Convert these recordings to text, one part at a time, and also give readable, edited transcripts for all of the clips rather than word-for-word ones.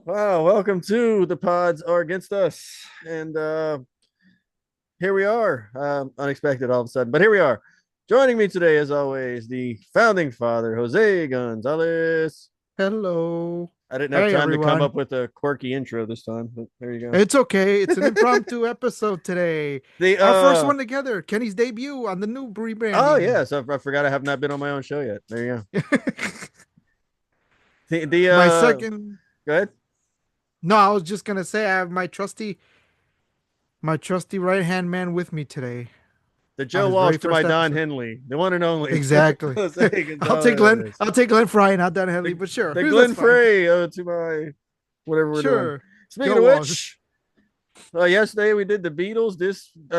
Wow, welcome to the Pods Are Against Us. And here we are. Unexpected all of a sudden, but here we are. Joining me today, as always, the founding father, Jose Gonzalez. Hello. I didn't have Hey, time to come everyone. up with a quirky intro this time, but there you It's okay. It's an go. impromptu episode today. the Our first one together. Kenny's debut on the new oh rebranding. yeah, so I forgot I have not been on my own show yet. There you go. The My second. go ahead. No, I was just gonna say I have my trusty right-hand man with me today The on Joe his Walsh very to my first Don episode. Henley, the one and only Exactly. Jose I'll take Glenn. Gonzalez. I'll take Glenn Fry, not Dan Henley, The, but sure, the that's Glenn fine. Frey to my whatever we're doing. Sure. Speaking Joe of Walsh. which, yesterday we did the Beatles.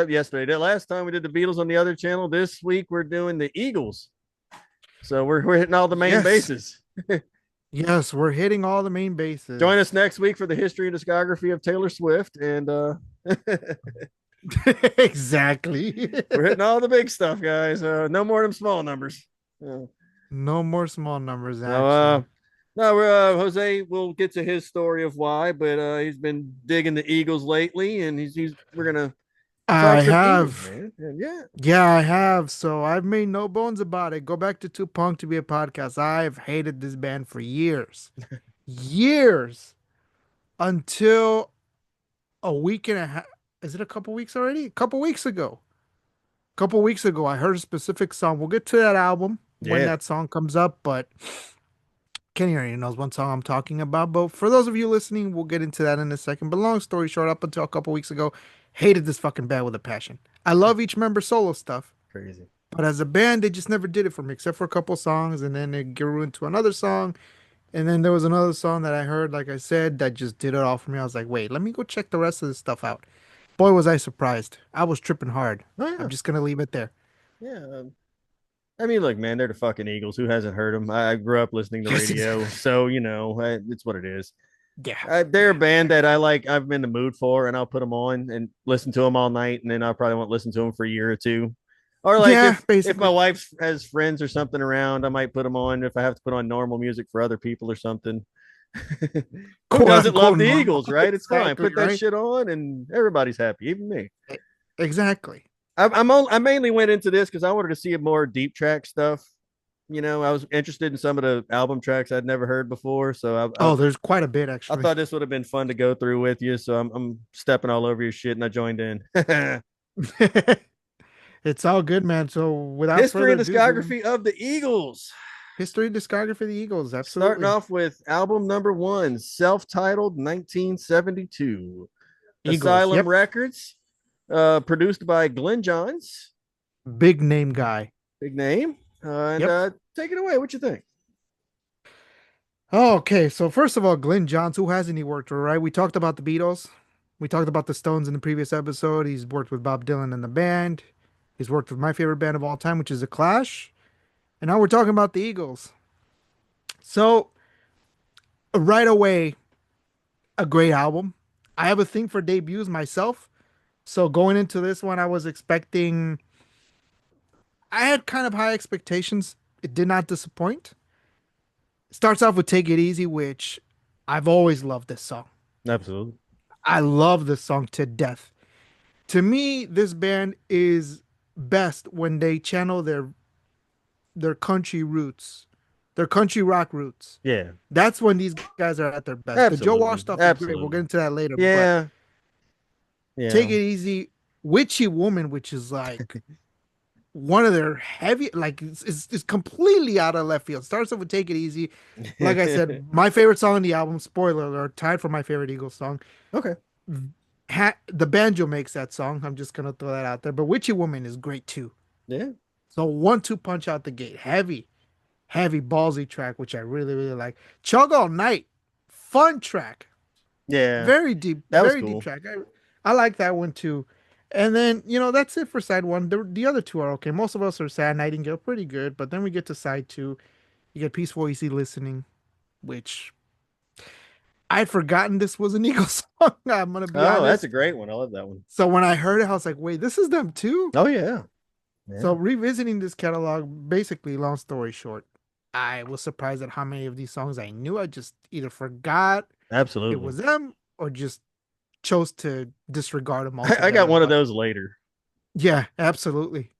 Yesterday, that last time we did the Beatles on the other channel. This week we're doing the Eagles. So we're hitting all the main Yes. bases. Yes, we're hitting all the main Join us bases. next week for the history and discography of Taylor Swift, and Exactly. we're hitting all the big stuff, guys. No more of them small numbers. Uh, No more small numbers, no, actually. no, Jose. We'll get to his story of why, but he's been digging the Eagles lately, and he's we're gonna I talk some Eagles, have. man. And yeah, Yeah, I have. So I've made no bones about it. Go back to Two Punk to be a podcast. I've hated this band for years. Years. Until a week and a half. Is it a couple weeks already? A couple weeks ago. A couple weeks ago, I heard a specific song. We'll get to that album when yeah. that song comes up, but Kenny already knows one song I'm talking about. But for those of you listening, we'll get into that in a second. But long story short, up until a couple weeks ago, hated this fucking band with a passion. I love each member solo stuff. Crazy. But as a band, they just never did it for me, except for a couple songs, and then it grew into another song, and then there was another song that I heard, like I said, that just did it all for me. I was like, wait, let me go check the rest of this stuff out. Boy, was I surprised! I was tripping hard. Oh I'm yeah, just gonna leave it there. yeah. I mean, look, man, they're the fucking Eagles. Who hasn't heard them? I grew up listening to Yes, radio, exactly. so it's what it is. Yeah, They're a yeah. band that I like. I'm in the mood for, and I'll put them on and listen to them all night, and then I probably won't listen to them for a year or two. Or like Yeah, if my basically. wife has friends or something around, I might put them on if I have to put on normal music for other people or something. Who Quote doesn't love unquote the normal. Eagles, right? It's fine. Exactly, Put that right? shit on, and everybody's happy, even me. E- Exactly. I mainly went into this because I wanted to see more deep track stuff. I was interested in some of the album tracks I'd never heard before, so Oh, there's quite a bit I actually. thought this would have been fun to go through with you. So I'm stepping all over your shit, and I joined in. It's all good, man. So without History further and ado, discography of the Eagles. history discography of the Eagles, Starting absolutely. off with album number one, self-titled 1972, Eagles, Asylum yep. Records, produced by Glenn Johns, Big name guy. big name. And Yep. take it away. What you think? Okay, so first of all, Glenn Johns, who hasn't he worked with, right? We talked about the Beatles. We talked about the Stones in the previous episode. He's worked with Bob Dylan in the band. He's worked with my favorite band of all time, which is The Clash. And now we're talking about the Eagles. So, right away, a great album. I have a thing for debuts myself. So, going into this one, I had kind of high expectations. It did not disappoint. Starts off with Take It Easy, which I've always loved this song. Absolutely. I love this song to death. To me, this band is best when they channel their country roots, their country rock roots. Yeah. That's when these guys are at their best. The Joe Walsh Absolutely. stuff is great. We'll get Absolutely. into that later. But Yeah. Take Yeah. It Easy, Witchy Woman, which is like one of their heavy, like it's completely out of left field. Starts off with Take It Easy. Like I said, my favorite song on the album, spoiler alert, tied for my favorite Eagles song. Okay. The banjo makes that song. I'm just gonna throw that out there. But Witchy Woman is great too. Yeah. So 1-2 punch out the gate. Heavy, heavy ballsy track, which I really, really like. Chug All Night, fun track. Yeah. That was Very deep cool. track. I like that one too. And then, that's it for side one. The other two are okay. Most of us are Sad Nightingale, pretty good. But then we get to side two. You get Peaceful Easy Listening, which I'd forgotten this was an Eagles song. I'm gonna be Oh, that's a honest. great one. I love that one. So when I heard it, I was like, wait, this is them too? Oh yeah. Yeah. So revisiting this catalog, basically, long story short. I was surprised at how many of these songs I knew. I just either forgot it Absolutely. was them or just chose to disregard them I got altogether. one of But those later. yeah, absolutely.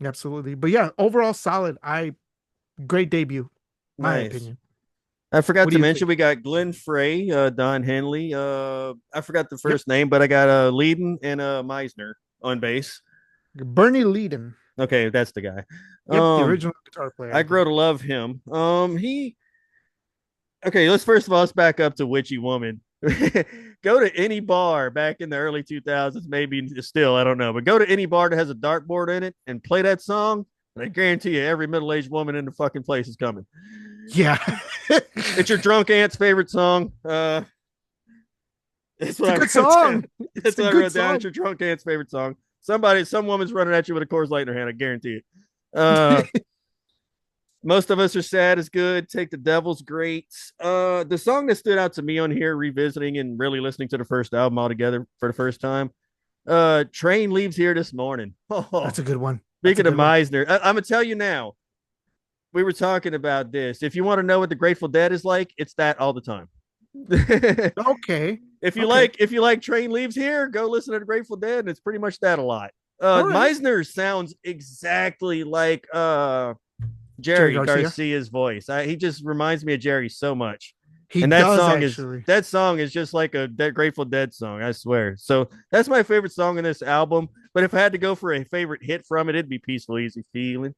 Absolutely. But yeah, overall solid. Great debut, my Nice. opinion. I forgot What do to you mention think? we got Glenn Frey, Don Henley. I forgot the Yep. first name, but I got Leiden and Meisner on bass. Bernie Leadon. Okay, that's the guy. Yep, the Um, original guitar player, I I grow believe. to love him. He okay. Let's first of all let's back up to Witchy Woman. Go to any bar back in the early 2000s, maybe still, I don't know, but go to any bar that has a dartboard in it and play that song, and I guarantee you, every middle-aged woman in the fucking place is coming. Yeah. It's your drunk aunt's favorite song. That's It's what a I good wrote down. song. It's That's a what I good wrote down. It's song. your drunk aunt's favorite song. Some woman's running at you with a Coors Light in her hand. I guarantee it. Uh, Most of us are sad is good. Take the Devil's great. The song that stood out to me on here, revisiting and really listening to the first album altogether for the first time. Train leaves here this morning. That's Oh, a good one. That's a speaking of good one. Meisner, I'm gonna tell you now. We were talking about this. If you want to know what the Grateful Dead is like, it's that all the time. Okay. if you Okay. like if you like Train Leaves Here, go listen to the Grateful Dead, and it's pretty much that a lot. All right. Meisner sounds exactly like Jerry Jerry Garcia. Garcia's voice. He just reminds me of Jerry so much. He And does actually. that song is just like a Grateful Dead song, I swear. So that's my favorite song in this album. But if I had to go for a favorite hit from it, it'd be Peaceful Easy Feeling.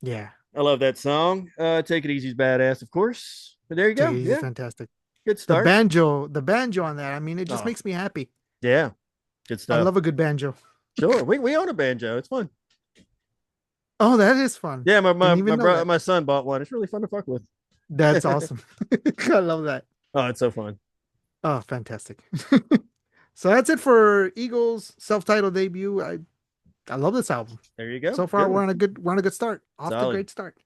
Yeah. I love that song. Take It Easy's badass, of course. But there you Take it go. easy. Yeah, Fantastic. good start. The banjo on that. I mean, it just Oh, makes me happy. yeah, good I stuff. love a good banjo. Sure. We own a banjo. It's fun. Oh, that is fun. Yeah, Didn't even know that. my son bought one. It's really fun to fuck with. That's awesome. I love that. Oh, it's so fun. Oh, fantastic. So that's it for Eagles' self-titled debut. I love this album. There you go. So far, Good one. we're on a good start. Off to a Solid. great start.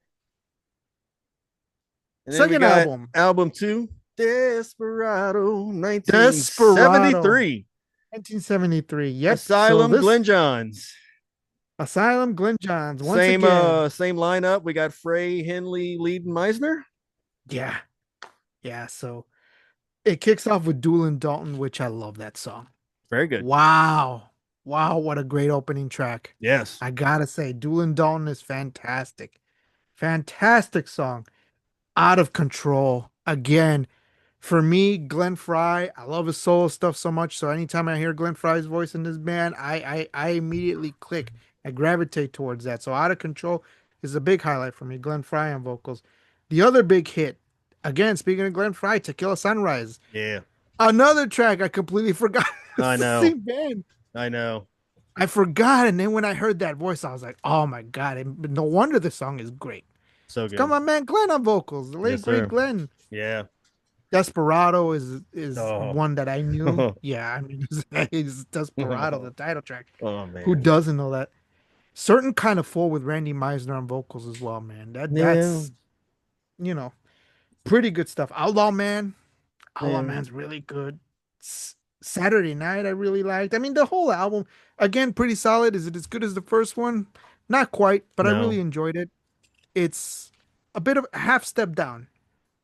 And then we Second got album, album two, Desperado, Desperado, 1973. 1973. Yep. So Asylum, this Glenn Johns. Asylum, Glenn Johns, once again. Same lineup. We got Frey, Henley, Lead, and Meisner. Yeah. Yeah. So it kicks off with Doolin Dalton, which I love that song. Very good. Wow. Wow. What a great opening track. Yes. I gotta say, Doolin Dalton is fantastic. Fantastic song. Out of control. Again, for me, Glenn Fry, I love his solo stuff so much. So anytime I hear Glenn Fry's voice in this band, I immediately click. I gravitate towards that. So Out of Control is a big highlight for me. Glenn Fry on vocals. The other big hit, again, speaking of Glenn Fry, Tequila Sunrise. Yeah. Another track I completely forgot. I It's the know. same band. I know. I forgot. And then when I heard that voice, I was like, oh my God. And no wonder the song is great. So It's got good. my man Glenn on vocals, the late Yes, great sir. Glenn. Yeah. Desperado is Oh. one that I knew. Yeah, I mean, it's Desperado, the title track. Oh Who man. doesn't know that? Certain Kind of Fool with Randy Meisner on vocals as well, man. Yeah. That's you know pretty good stuff. Outlaw Man, Outlaw Yeah. Man's really good. Saturday Night, I really liked. I mean, the whole album again pretty solid. Is it as good as the first one? Not quite, but I really No. enjoyed it. It's a bit of a half step down,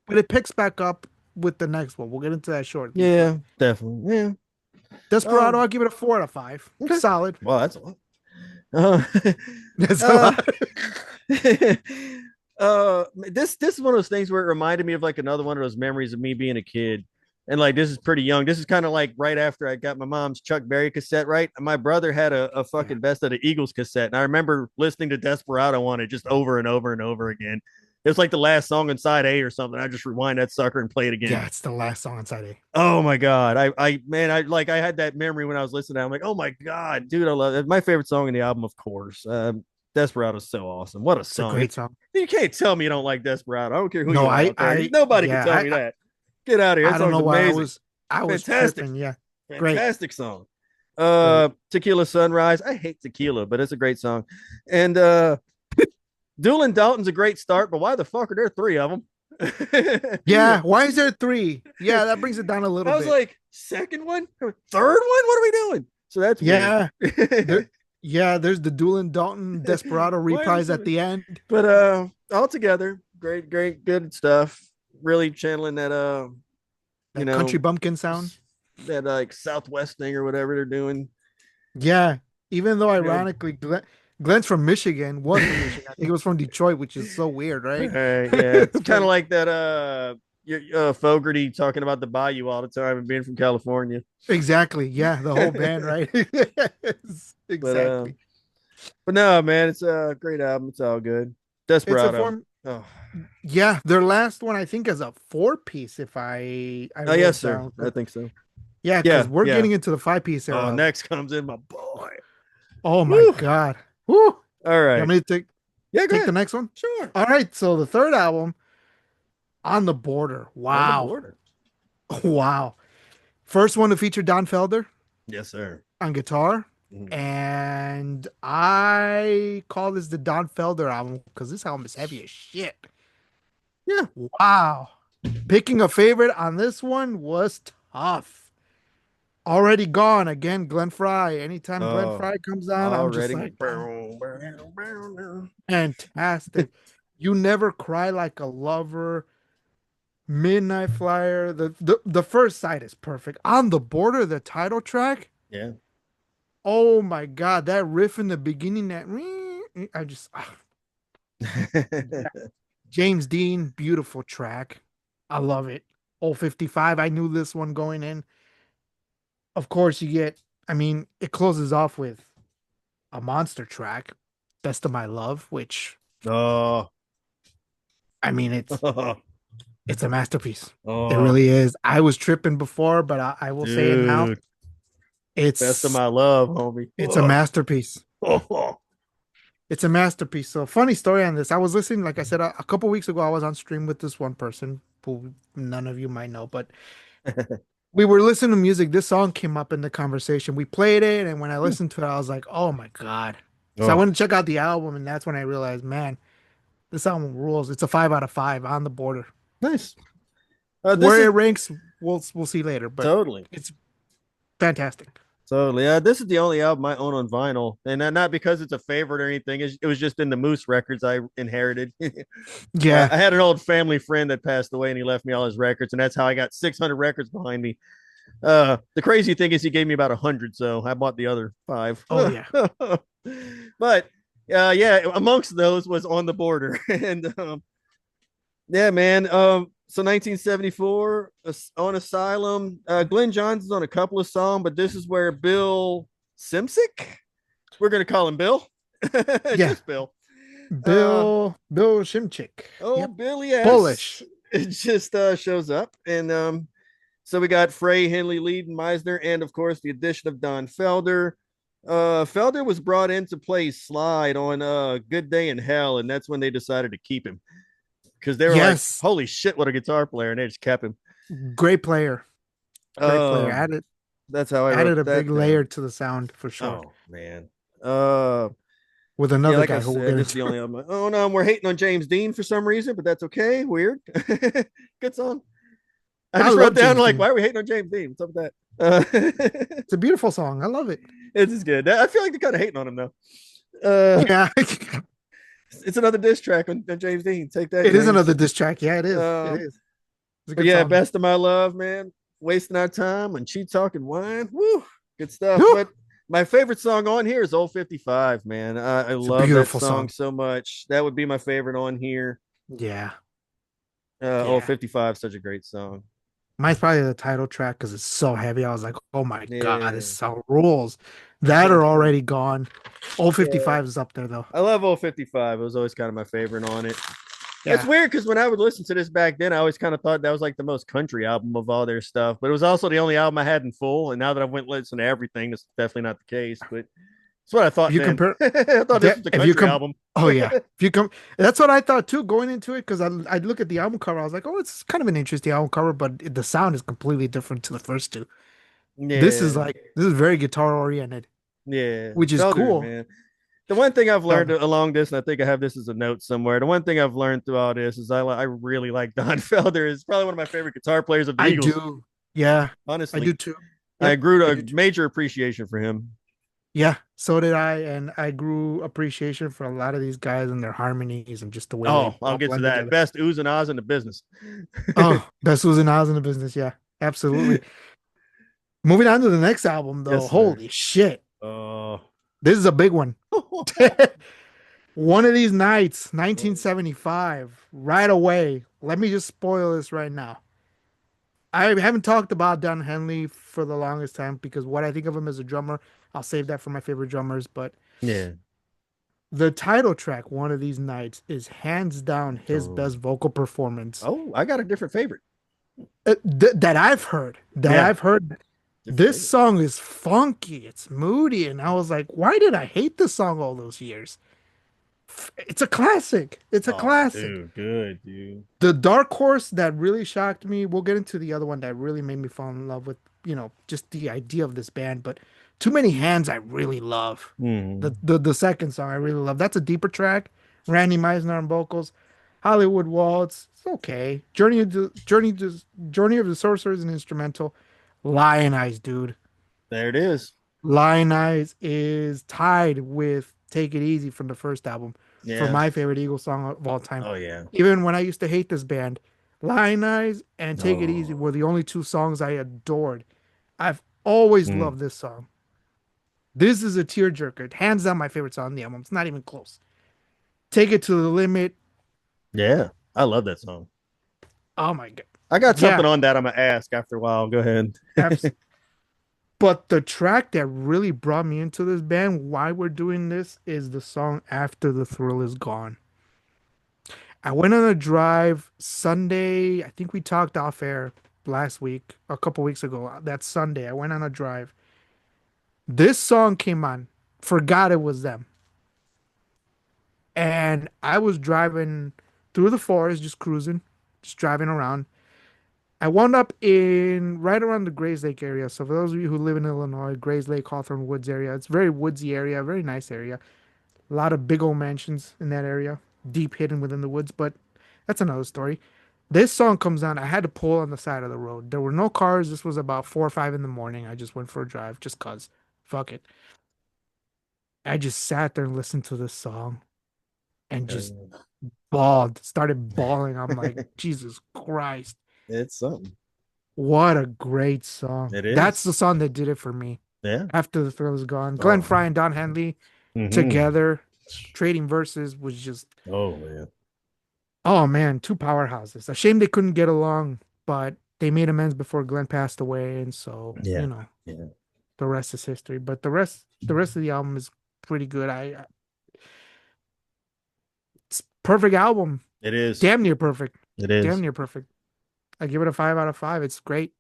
but it picks back up with the next one. We'll get into that shortly, but. Yeah. Definitely. Yeah. Desperado, Um. I'll give it a 4 out of 5. Okay. Solid. Well, that's a lot. Uh, That's a uh, lot. this is one of those things where it reminded me of like another one of those memories of me being a kid. And like this is pretty young. This is kind of like right after I got my mom's Chuck Berry cassette, right? My brother had a Yeah. fucking Best of the Eagles cassette. And I remember listening to Desperado on it just over and over and over again. It was like the last song in side A or something. I just rewind that sucker and play it again. Yeah, it's the last song on side A. Oh my god. Man, I had that memory when I was listening. I'm like, oh my god, dude, I love it. My favorite song in the album, of course. Desperado is so awesome. What a It's a song. great song. You can't tell me you don't like Desperado. I don't care who No, you are out there. Nobody can yeah, tell me that. Get out of here. I That don't song's know why amazing. I was Fantastic. tripping. Yeah, great, Fantastic song. great. Tequila Sunrise. I hate tequila, but it's a great song. And Doolin Dalton's a great start, but why the fuck are there three of them? Yeah, why is there three? Yeah, that brings it down a little I was bit. like, second one, third one. What are we doing? So that's Yeah, weird. Yeah, there's the Doolin Dalton Desperado Why is reprise this? at the end. But all together, great, great, good stuff. Really channeling that you That country know, bumpkin sound. that like Southwest thing or whatever they're doing. Yeah, even though You know, ironically, Glenn's from Michigan, was from Michigan. I think he was from Detroit, which is so weird, right? yeah, it's kind But of like that Fogarty talking about the Bayou all the time and being from California. exactly, yeah, the whole band, right? Yes, but exactly. no, man, it's a great album. It's all good. It's a Desperado. form. Oh, Yeah, their last one I think is a four piece. If I oh yes, wrote sir. down, I think so. yeah, because Yeah, we're yeah. getting into the five piece Oh, era. next comes in my boy. Oh my Woo! God. Woo! All You want right. me to take Yeah, go take the ahead. next one? Sure. All right. So the third album, On the Border. On the Wow. border. Wow. First one to feature Don Felder Yes, sir. on guitar. Mhm. And I call this the Don Felder album because this album is heavy as shit. Yeah. Wow. Picking a favorite on this one was tough. Already gone again, Glenn Fry. Anytime Glenn Oh, Fry comes on, I'm just already. like, oh, fantastic. You Never Cry Like a Lover, Midnight Flyer. The first side is perfect. On the Border, the title track. Yeah. Oh my God, that riff in the beginning, that I just yeah. James Dean, beautiful track. I love it. Old 55. I knew this one going in. Of course, you get, I mean, it closes off with a monster track, Best of My Love, which oh, I mean oh, it's a masterpiece. It oh, really is. I was tripping before, but I will say it now. dude. Best of It's my love, homie. it's a masterpiece. Oh. It's a masterpiece. So funny story on this. I was listening, like I said, a couple weeks ago, I was on stream with this one person who none of you might know, but we were listening to music. This song came up in the conversation. We played it, and when I listened to it, I was like, "Oh my God!" So I Oh, went to check out the album, and that's when I realized, man, this album rules. It's a 5 out of 5 on the border. nice. This Where it is ranks, we'll see later, but totally. it's fantastic. Totally. This is the only album I own on vinyl, and not because it's a favorite or anything. It was just in the Moose records I inherited. Yeah. I had an old family friend that passed away, and he left me all his records, and that's how I got 600 records behind me. The crazy thing is, he gave me about 100, so I bought the other five. Oh yeah. But yeah, amongst those was On the Border, and yeah, man. So 1974 on Asylum. Glenn Johnson's on a couple of songs, but this is where Bill Simsick, we're gonna call him Bill, Yeah. just Bill. Uh, Bill Shimchick. oh, Yep. Billy S. Polish. It just shows up, and so we got Frey, Henley, Lead, and Meisner, and of course the addition of Don Felder. Felder was brought in to play slide on Good Day in Hell, and that's when they decided to keep him because they were like, Yes. "Holy shit, what a guitar player!" and they just kept him. Great player. Great player. Um, that's how I Added wrote a big that down. layer to the sound for sure. Oh man. Uh, With yeah, another like I guy who we'll said, get this is the into. only album. Oh no, we're hating on James Dean for some reason, but that's okay. Weird. Good song. I I just wrote love down James like, Dean. why are we hating on James Dean? What's up with that? It's a beautiful song. I love it. It's just good. I feel like they're kind of hating on him though. Uh, Yeah. it's another diss track on James Dean. Take that, It is James. another diss track. Yeah, it is. It Um, is. It's a but good yeah, song. best of my love, man. Wasting our time on cheat talking wine. Woo, good stuff. Whew. But my favorite song on here is Old 55, man. I It's a love that beautiful song song. so much. That would be my favorite on here. Yeah. Old Yeah. 55, such a great song. Mine's probably the title track because it's so heavy. I was like, oh my God, this Yeah. song rules. That are already gone. Old Yeah. 55 is up there though. I love Old 55. It was always kind of my favorite on it. It's Yeah. weird because when I would listen to this back then, I always kind of thought that was like the most country album of all their stuff. But it was also the only album I had in full. And now that I went listen to everything, that's definitely not the case. But that's what I If thought you then. compare, I thought this was a if you country come, album. oh yeah, if you come, that's what I thought too going into it because I'd look at the album cover. I was like, oh, it's kind of an interesting album cover, but the sound is completely different to the first two. Yeah. This is very guitar oriented, Yeah. which is Felder, cool. man. The one thing I've learned Felder. along this, and I think I have this as a note somewhere. The one thing I've learned through all this is I really like Don Felder. Is probably one of my favorite guitar players of the I Eagles. do. Yeah, I Honestly, do too. I Yep, grew I a do too. major appreciation for him. Yeah, so did I, and I grew appreciation for a lot of these guys and their harmonies and just the way they Oh, I'll all get to blend that. together. Best oohs and ahs in the business. Oh, best was in Oz in the business. Yeah, absolutely. Moving on to the next album, though. Yes, sir. Holy shit. Oh. This is a big one. One of these nights, 1975, right away. Let me just spoil this right now. I haven't talked about Don Henley for the longest time because what I think of him as a drummer, I'll save that for my favorite drummers. But Yeah. the title track, One of These Nights, is hands down his Oh. best vocal performance Oh, I got a different favorite. that I've heard. That Yeah. I've heard. Different This favorite. song is funky, it's moody, and I was like, why did I hate this song all those years? It's a classic. It's a Oh, classic. dude, good, dude. The dark horse that really shocked me, we'll get into the other one that really made me fall in love with, just the idea of this band, but Too Many Hands I really love. The Mm. the, the second song I really love. That's a deeper track. Randy Meisner on vocals. Hollywood Waltz. It's okay. Journey of the Sorcerer is an instrumental. Lion Eyes, dude. There it is. Lion Eyes is tied with Take It Easy from the first album for Yeah. my favorite Eagles song of all time. Oh, yeah. Even when I used to hate this band, Lion Eyes and Take It Easy were Oh. the only two songs I adored. I've always Mm. loved this song. This is a tearjerker. Hands down my favorite song on the album. It's not even close. Take It to the Limit. Yeah. I love that song. Oh my God. I got Yeah. something on that I'm going to ask after a while. Go ahead. Abs- but the track that really brought me into this band, why we're doing this, is the song After the Thrill Is Gone. I went on a drive Sunday. I think we talked off air last week, a couple weeks ago. That Sunday, I went on a drive. This song came on, forgot it was them. And I was driving through the forest, just cruising, just driving around. I wound up in right around the Grays Lake area. So for those of you who live in Illinois, Grays Lake, Hawthorne Woods area, it's a very woodsy area, very nice area. A lot of big old mansions in that area, deep hidden within the woods, but that's another story. This song comes on. I had to pull on the side of the road. There were no cars. This was about 4 or 5 in the morning. I just went for a drive just cause. Fuck it. I just sat there and listened to this song and just bawled, started bawling. I'm like, Jesus Christ. It's something. What a great song. It That's is. the song that did it for me. Yeah. After the Thrill is gone. Glenn Oh. Fry and Don Henley Mm-hmm. together, trading verses was just, Oh, man. oh man, two powerhouses. A shame they couldn't get along, but they made amends before Glenn passed away, and so, Yeah. Yeah. the rest is history. But the rest of the album is pretty good. It's perfect album. It is. Damn near perfect. It Damn is. near perfect. I give it a 5 out of 5. It's great.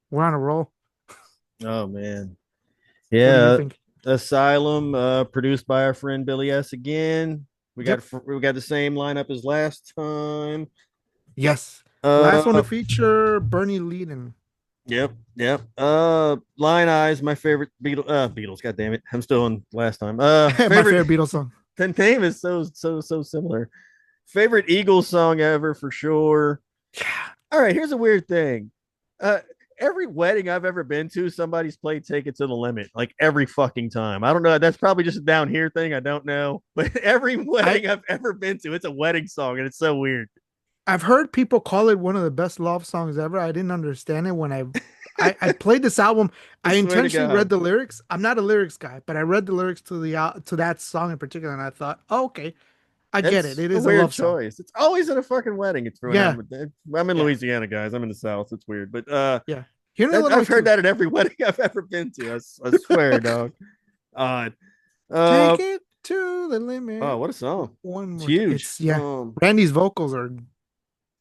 We're on a roll. Oh, man. What do you Yeah. think? Asylum, produced by our friend Billy S. again. Yep. We got the same lineup as last time. Yes. Last one Uh, to feature Bernie Leadon. yep, yep. Lion Eyes, my favorite Beatles. God damn it, I'm still on last time. My Favorite. favorite Beatles song. The name is so similar. Favorite Eagles song ever for sure. Yeah. All right, here's a weird thing. Uh, every wedding I've ever been to, somebody's played "Take It to the Limit" like every fucking time. I don't know. That's probably just a down here thing. I don't know, but every I wedding I've ever been to, it's a wedding song, and it's so weird. I've heard people call it one of the best love songs ever. I didn't understand it when I played this album. I I swear to intentionally read God, the lyrics. I'm not a lyrics guy, but I read the lyrics to that song in particular, and I thought, oh, okay, I get it. that's It a is a weird love song. choice. It's always at a fucking wedding. It's when Yeah, I'm in yeah, Louisiana, guys. I'm in the South. It's weird, but yeah. Here in I've Illinois heard too. that at every wedding I've ever been to. I swear, dog. Odd. Take it to the Oh, limit. what a song! One It's more time. huge. It's yeah. Randy's vocals are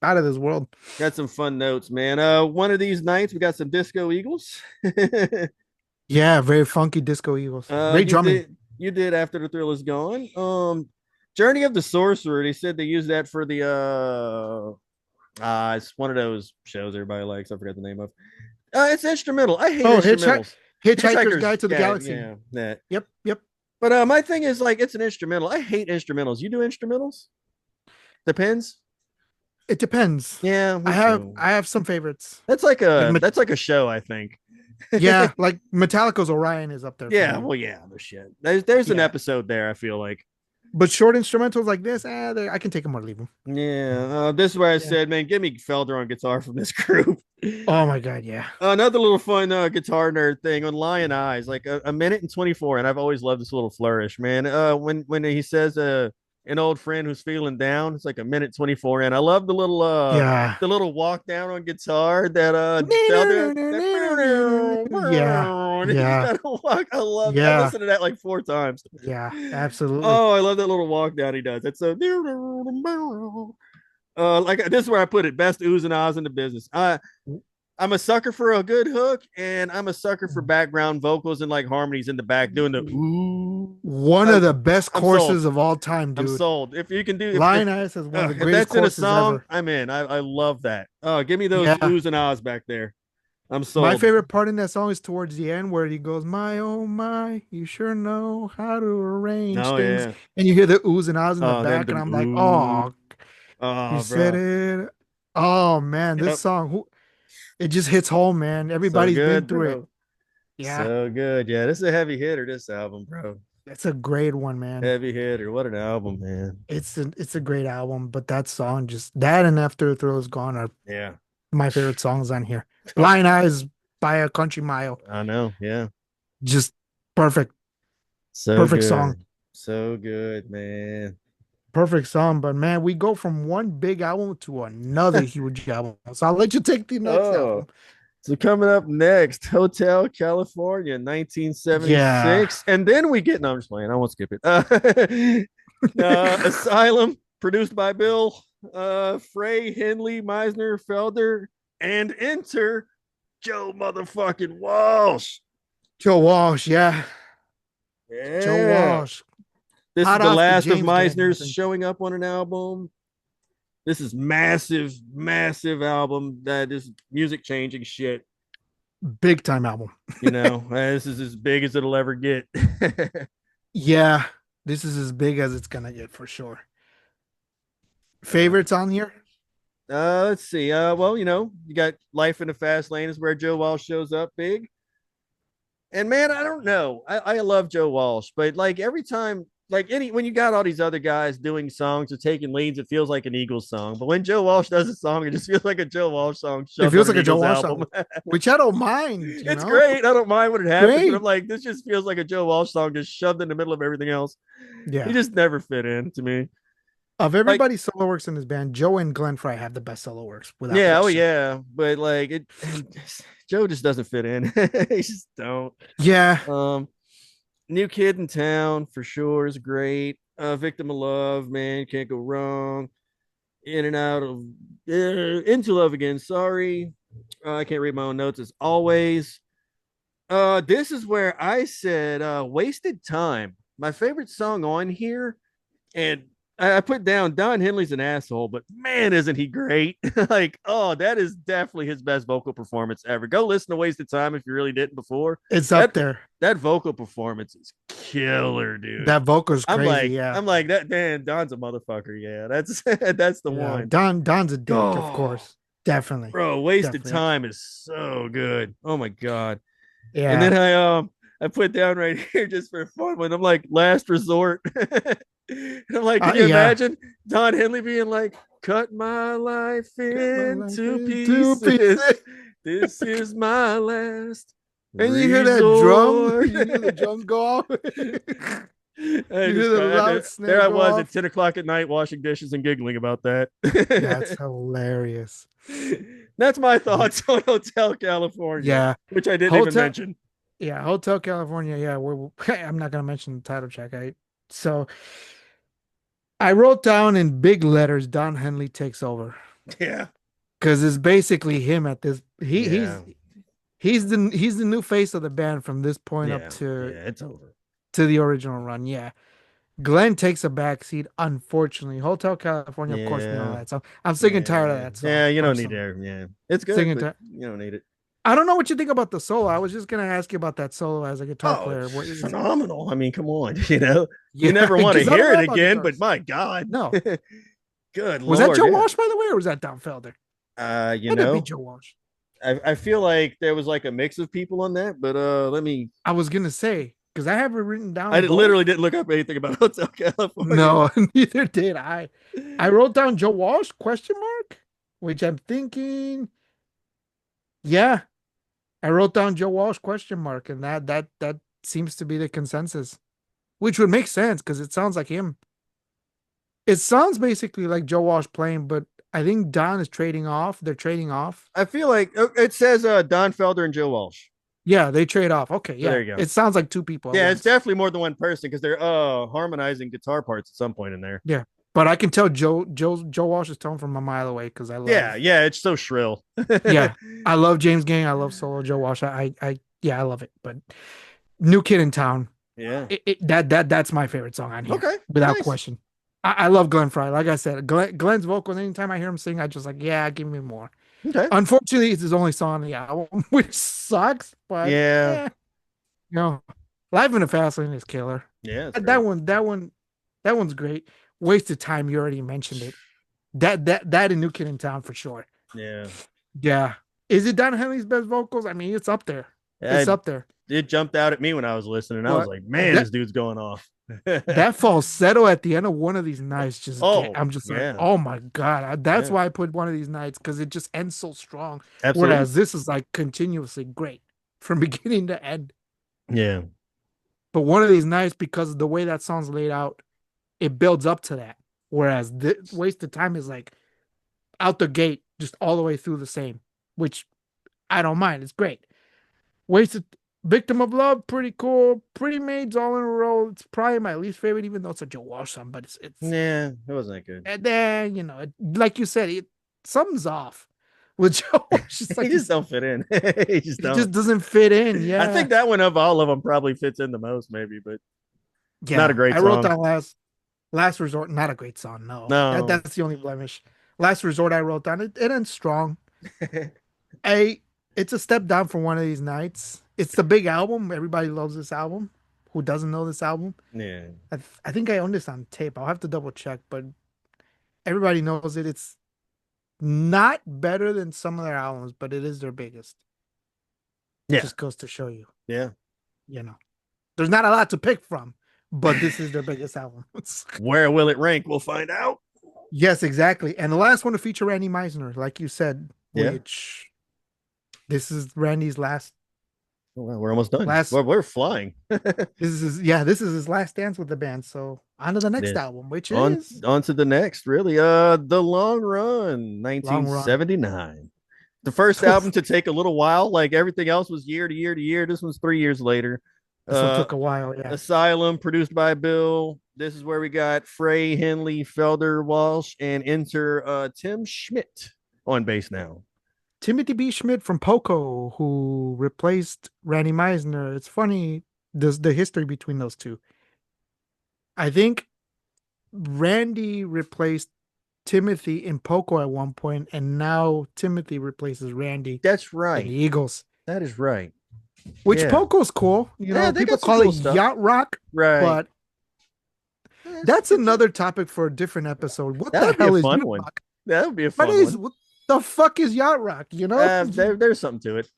out of this world. Got some fun notes, man. One of these nights we got some Disco Eagles. Yeah, very funky disco Eagles. Great drumming. You did After the Thrill Is Gone. Journey of the Sorcerer. They said they used that for the it's one of those shows everybody likes. I forgot the name of. It's instrumental. I hate Oh, instrumentals. Hitchhiker's Hitchhiker's, Guide to the yeah, Galaxy. yeah, that. Yep, yep. But my thing is like it's an instrumental. I hate instrumentals. You do instrumentals? Depends. It depends. Yeah, I me have too. I have some favorites. That's like Like a that's like a show, I think. Yeah, like Metallica's Orion is up there for Yeah, me. well, yeah, no shit. There's an Yeah, episode there. I feel like. but short instrumentals like this, I can take them or leave them. Yeah, this is where I Yeah. said, man, give me Felder on guitar from this group. Oh my God, yeah. Another little fun guitar nerd thing on Lion Eyes, like a minute and 24, and I've always loved this little flourish, man. When he says an old friend who's feeling down, it's like a minute 24, and I love Yeah. the little walk down on guitar that Felder that Yeah. and he just Yeah. kind of walk. I Yeah. listened to that like 4 times. Yeah. Absolutely. Oh, I love that little walk down he does. It's so like this is where I put it. Best oohs and ahs in the business. I'm a sucker for a good hook, and I'm a sucker for background vocals and like harmonies in the back doing the ooh. One I, of the best I'm sold. courses of all time, I'm dude. sold. If you can do Lion Eyes is one of the if greatest that's in a courses song, ever. I'm in. I love that. Oh, give me those Yeah. oohs and ahs back there. I'm My sold. favorite part in that song is towards the end where he goes, "My oh my, you sure know how to arrange Oh things." yeah. And you hear the oohs and ahs in the Oh, then back, the and I'm like, ooh. "Oh, you Oh, said bro. it." Oh man, this Yep. song, it just hits home, man. So Everybody's been good, through it. bro. Yeah, So good. Yeah, this is a heavy hitter. This album, bro. it's a great one, man. Heavy hitter. What an album, man. It's a great album, but that song, just that and After the Thrill Is Gone, are Yeah. my favorite songs on here. Oh, Lion Eyes by a country mile. I know. Yeah. Just perfect, So perfect song. good. So good, man. Perfect song. But man, we go from one big album to another huge album. So I'll let you take the next Oh, album. so coming up next, Hotel California, Yeah. 1976. And then we get, no, I'm just playing. I won't skip it. Asylum, produced by Bill, Frey, Henley, Meisner, Felder, and enter Joe motherfucking Walsh. Joe Walsh, yeah. Joe Yeah. Walsh. This is Hot the off the last of James Gang, I Meisner's think. showing up on an album. This is massive, massive album that is music changing shit. Big time album. This is as big as it'll ever get. Yeah. This is as big as it's gonna get for sure. Favorites on here? Let's see. Well, you got Life in the Fast Lane is where Joe Walsh shows up big. And man, I don't know. I love Joe Walsh, but like every time, like when you got all these other guys doing songs or taking leads, it feels like an Eagles song. But when Joe Walsh does a song, it just feels like a Joe Walsh song It shoved feels on an like a Joe Eagles Walsh album. song, which I don't mind, It's great. I don't mind when it happens, but I'm Great. like, this just feels like a Joe Walsh song just shoved in the middle of everything else. He Yeah. just never fit in to me. Of Like, everybody's solo works in this band, Joe and Glenn Fry have the best solo works without yeah, oh question. yeah, but like Joe just doesn't fit in. He just don't. Yeah. Um, New Kid in Town for sure is great. Victim of Love, man, can't go wrong. In and out of Into Love Again. Sorry, I can't read my own notes as always. This is where I said Wasted Time. My favorite song on here, and I put down Don Henley's an asshole, but man, isn't he great? Like, oh, that is definitely his best vocal performance ever. Go listen to Wasted Time if you really didn't before. It's up That there. that vocal performance is killer, dude. That vocal's I'm crazy, like, yeah. I'm like that man, Don's a motherfucker. Yeah, that's that's the Yeah. one. Don's a dick, of Oh, course. Definitely. bro, Wasted Definitely. Time is so good. Oh my god. And then Yeah. I put down right here just for fun when I'm like last resort. And I'm like, can you Yeah. imagine Don Henley being like, cut my life Cut my life into into pieces. pieces. This is my last And you hear that drum, resort. you hear the drums go off. I You just hear the loud there snare I go was at off. 10 o'clock at night washing dishes and giggling about that. That's hilarious. That's my thoughts on Hotel California, Yeah. which I didn't even Hotel mention. Yeah, Hotel California. Yeah, I'm not gonna mention the title track. So I wrote down in big letters, Don Henley takes over Yeah. because it's basically him at this. Yeah. He's the new face of the band from this point up Yeah. to Yeah. It's over. the original run. Yeah, Glenn takes a back seat. Unfortunately, Hotel California. Of course, we know Yeah. that song. I'm sick and tired of Yeah. that song. Yeah. You don't need Personally, to. Yeah. It's sick good, and but tired. you don't need it. I don't know what you think about the solo. I was just gonna ask you about that solo as a guitar Oh, player. it's What is? phenomenal. I mean, come on. You Yeah, never want to because I don't hear know it about again, but guitars. my God. No. Good Was that Lord. Joe Yeah. Walsh, by the way, or was that Don Felder? You Had to be know, Joe Walsh. I feel like there was like a mix of people on that, but let me. I was gonna say because I have it written I down literally both. didn't look up anything about Hotel California. No, neither did I. I wrote down Joe Walsh question mark, which I'm thinking, yeah, I wrote down Joe Walsh question mark, and that seems to be the consensus, which would make sense because it sounds like him. It sounds basically like Joe Walsh playing, but I think Don is trading off. They're trading off. I feel like it says Don Felder and Joe Walsh. Yeah, they trade off. Okay, So there yeah. you go. It sounds like two people at Yeah, it's once. definitely more than one person because they're harmonizing guitar parts at some point in there. Yeah. But I can tell Joe Walsh's tone from a mile away because I Yeah, love, yeah, it's so shrill. yeah. I love James Gang. I love solo Joe Walsh. Yeah, I love it. But New Kid in Town, Yeah. that's my favorite song on here, Okay. without Nice. question. I love Glenn Fry. Like I said, Glenn's vocals, anytime I hear him sing, I just like, yeah, give me more. Okay. Unfortunately, it's his only song on the album, which sucks, but Yeah. you know, Live in the Fast Lane is killer. Yeah, it's That great. one, that one's great. Wasted Time, you already mentioned it. That and New Kid in Town for sure. Yeah. Yeah. Is it Don Henley's best vocals? I mean, it's up there. It's I up there. it jumped out at me when I was listening. I was But like, man, that this dude's going off. that falsetto at the end of one of these nights just get Oh, I'm just like, yeah. oh my God. That's Yeah. why I put one of these nights because it just ends so strong. Absolutely. Whereas this is like continuously great from beginning to end. Yeah. But one of these nights, because of the way that song's laid out, it builds up to that. Whereas this Wasted Time is like out the gate, just all the way through the same, which I don't mind. It's great. Wasted Victim of Love, pretty cool. Pretty Maids all in a row. It's probably my least favorite, even though it's a Joe Walsh song, but it's Yeah, it wasn't that good. and then, like you said, something's off with Joe Walsh. It's He like just don't fit in. He just he just don't. doesn't fit in. I Yeah. think that one of all of them probably fits in the most, maybe, but not a Yeah. great I wrote song. down Last Resort, not a great song. No. No. That's the only blemish. Last Resort I wrote down. It ends strong. I it's a step down from one of these nights. It's the big album. Everybody loves this album. Who doesn't know this album? Yeah. I think I own this on tape. I'll have to double check, but everybody knows it. It's not better than some of their albums, but it is their biggest. Yeah. Just goes to show you, Yeah. you know. There's not a lot to pick from, but this is their biggest album. Where will it rank? We'll find out. Yes, exactly. And the last one to feature Randy Meisner, like you said, Yeah. which this is Randy's last Oh, well, we're almost done. last We're flying. this is his last dance with the band. So on to the next Yeah. album, which On is on to the next, really. The Long Run, Long Run. 1979. The first album to take a little while. Like everything else was year to year to year. This one's 3 years later. This one Uh took a while, yeah. Asylum, produced by Bill. This is where we got Frey, Henley, Felder, Walsh, and enter Tim Schmidt on bass now. Timothy B. Schmidt from Poco, who replaced Randy Meisner. It's funny, the history between those two. I think Randy replaced Timothy in Poco at one point, and now Timothy replaces Randy That's in the right. Eagles. That is right. Which Yeah. Poco's cool. Yeah, they People got some call it cool stuff. yacht rock, Right. but that's another topic for a different episode. What That the would be a hell is fun yacht one. rock? That would be a What fun is one. what the fuck is yacht rock? There's something to it.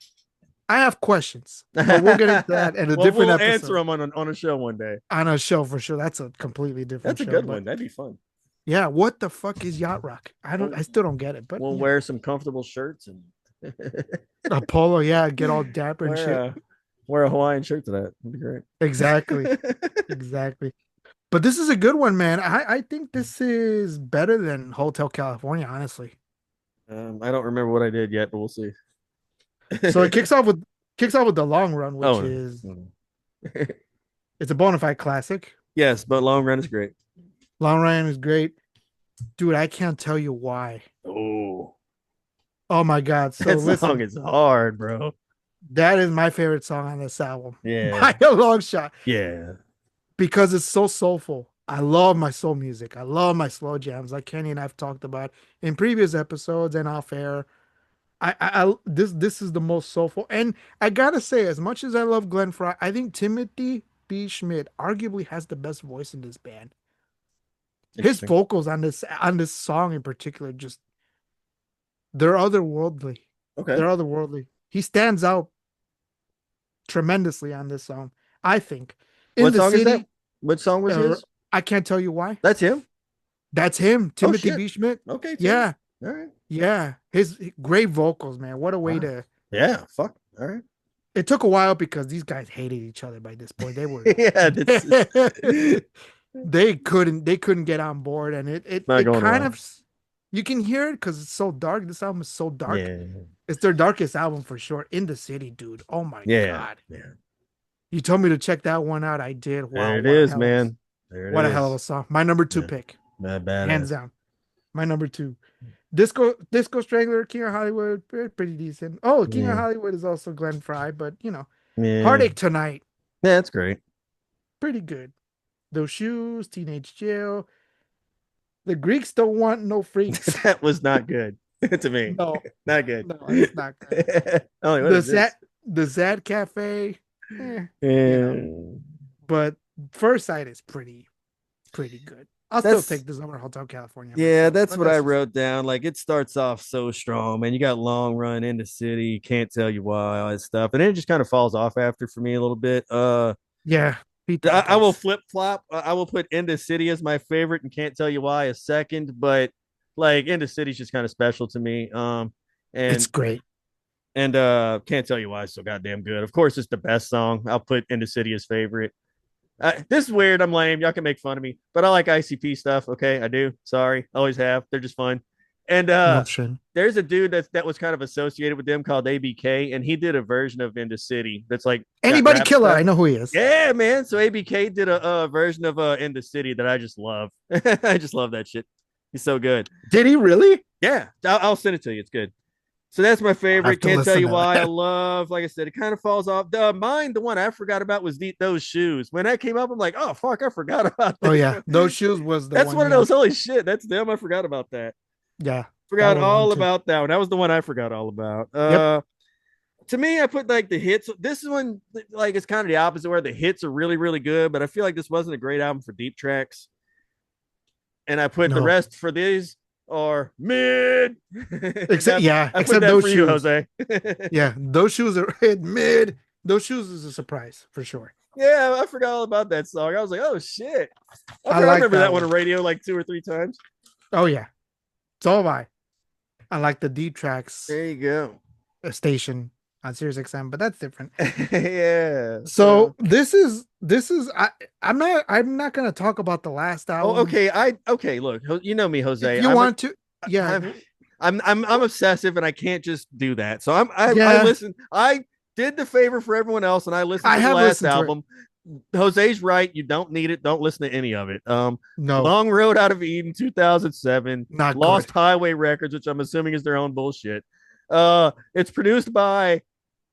I have questions, but we'll get into that in a Well, different we'll episode. answer them on a show one day. On a show for sure. That's a completely different That's a show. good But one. That'd be fun. yeah, what the fuck is yacht rock? I still don't get it. But We'll wear some comfortable shirts and a polo, yeah, get all dapper and wear shit. wear a Hawaiian shirt to that. That'd be great. Exactly. Exactly. But this is a good one, man. I think this is better than Hotel California, honestly. I don't remember what I did yet, but we'll see. So it kicks off with the long run, which Oh is no. it's a bona fide classic. Yes, but Long Run is great. Long run is great. Dude, I can't tell you why. Oh, Oh my God. So that song listen, is hard, bro. that is my favorite song on this album. Yeah. By a long shot. Yeah. Because it's so soulful. I love my soul music. I love my slow jams, like Kenny and I've talked about in previous episodes and off air. This is the most soulful. And I gotta say, as much as I love Glenn Fry, I think Timothy B. Schmidt arguably has the best voice in this band. His vocals on this song in particular, just they're otherworldly. Okay. They're otherworldly. He stands out tremendously on this song, I think. In What the song is that? city, What song was uh, his? I can't tell you why. That's him. That's him, Oh Timothy shit. B. Schmidt. Okay, Timmy. Yeah, All right. yeah. His great vocals, man. What a way Wow. to. Yeah. Fuck. All right. It took a while because these guys hated each other by this point. They were Yeah, that's they couldn't get on board, and not it going kind well. of you can hear it because it's so dark. This album is so dark. Yeah. It's their darkest album for sure. In the City, dude. Oh my Yeah. god. Yeah. You told me to check that one out. I did. Wow, There it is, man. There it what a hell of a is. song. My number two Yeah. pick, That hands badass. down. My number two. Disco Strangler, King of Hollywood, pretty decent. Oh, King of Yeah. Hollywood is also Glenn Fry, but Yeah. Heartache Tonight, Yeah, that's great. pretty good. Those Shoes, Teenage Jail. The Greeks don't want no freaks. That was not good to me. No, Not good. no, it's not good. Only what The is Zad, this? the Zad Cafe, eh, you know, Yeah. but First Sight is pretty good. I'll still That's take the Summer Hotel California yeah, myself, that's but what I that's just wrote down. Like it starts off so strong, man. You got long run into city, can't tell you why, all that stuff. And then it just kind of falls off after for me a little bit. yeah. Pete I will Tompkins. flip flop. I will put Into City as my favorite and can't tell you why a second, but like Into City's just kind of special to me. It's And great. can't tell you why it's so goddamn good. Of course, it's the best song. I'll put Into City as favorite. This is weird. I'm lame. Y'all can make fun of me, but I like ICP stuff. Okay, I do. Sorry, always have. They're just fun. And No shit. there's a dude that was kind of associated with them called ABK, and he did a version of Into City that's like got Anybody rap Killer, stuff. I know who he is. Yeah, man. So ABK did a version of Into City that I just love. I just love that shit. He's so good. Did he really? Yeah, I'll send it to you. It's good. So that's my I'll favorite. have to Can't tell listen you to why. I that. love, like I said, it kind of falls off. The one I forgot about was Those Shoes. When that came up, I'm like, oh fuck, I forgot about Oh this yeah, one. those shoes was the That's one. one of Yeah, those holy shit. That's them. I forgot about that. yeah, that Forgot was one all too. about that one. That was the one I forgot all about. Yep. To me, I put like the hits. This one, like, it's kind of the opposite where the hits are really, really good, but I feel like this wasn't a great album for deep tracks. And I put the No. rest for these are mid. Except yeah, I put except that those for you, shoes. Jose. Yeah, those shoes are mid. Those shoes is a surprise for sure. Yeah, I forgot all about that song. I was like, oh shit. I I like remember that that one one. on radio like 2 or 3 times. Oh yeah, so have I. I like the deep tracks There you go. station on Sirius XM, but that's different. Yeah. So this is I'm not gonna talk about the last Oh, album. okay. Okay. Look, you know me, If Jose. you want to, yeah, I'm, I'm obsessive, and I can't just do that. So I yeah, listen. I did the favor for everyone else, and I listened I to the have last listened to it. album. Jose's right. You don't need it. Don't listen to any of it. No, Long Road Out of Eden, 2007. not Lost good. Highway Records, which I'm assuming is their own bullshit. It's produced by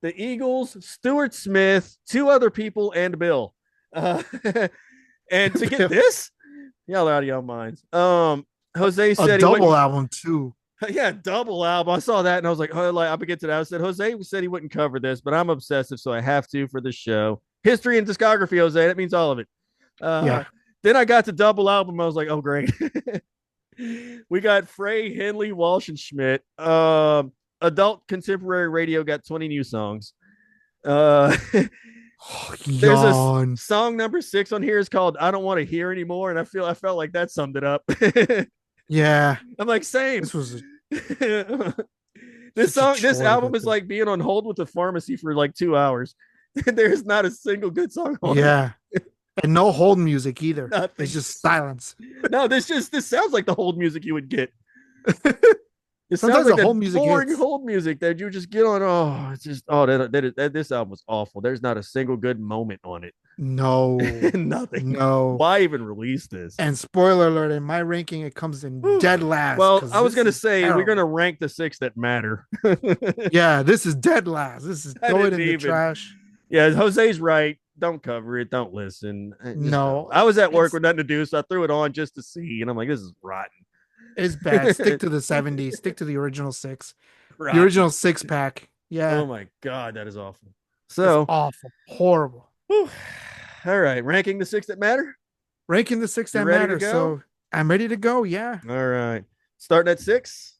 the Eagles, Stuart Smith, two other people, and Bill. Uh, and to get this, y'all are out of your minds. Jose A said he double wouldn't. album too. Yeah, double album. I saw that and I was like, oh, like I get to that. I said Jose said he wouldn't cover this, but I'm obsessive, so I have to for the show. History and discography, Jose. That means all of it. Uh, Yeah. then I got to double album. I was like, oh great. We got Frey, Henley, Walsh, and Schmidt. Adult contemporary radio got 20 new songs. Uh, there's a Yawn. song number 6 on here is called "I Don't Want to Hear Anymore," and I felt like that summed it up. Yeah. I'm like, same. This was This such a song, this chore to go album is through. like being on hold with the pharmacy for like 2 hours. There's not a single good song on it. Yeah. And no hold music either. It's Nothing. just silence. No, this sounds like the hold music you would get. It sounds Sometimes like the whole that music boring hits. hold music that you just get on. Oh, it's just this album was awful. There's not a single good moment on it. No. Nothing. No. Why even release this? And spoiler alert, in my ranking, it comes in dead last Well, because I was this gonna is say we're terrible. gonna rank the 6 that matter. I Yeah, this is dead last. This is throw it didn't in the even. trash. Yeah, Jose's right. Don't cover it. Don't listen. Just don't. No, I was at work it's with nothing to do, so I threw it on just to see, and I'm like, this is rotten. it's bad. Stick to the 70s. Stick to the original six. The Rotten. original six pack. Yeah, Oh my god, that is awful. it's So, awful. Horrible. whew. All right, ranking the 6 that matter. Ranking the six You that ready to matter. go? So I'm ready to go. Yeah. All right, starting at 6.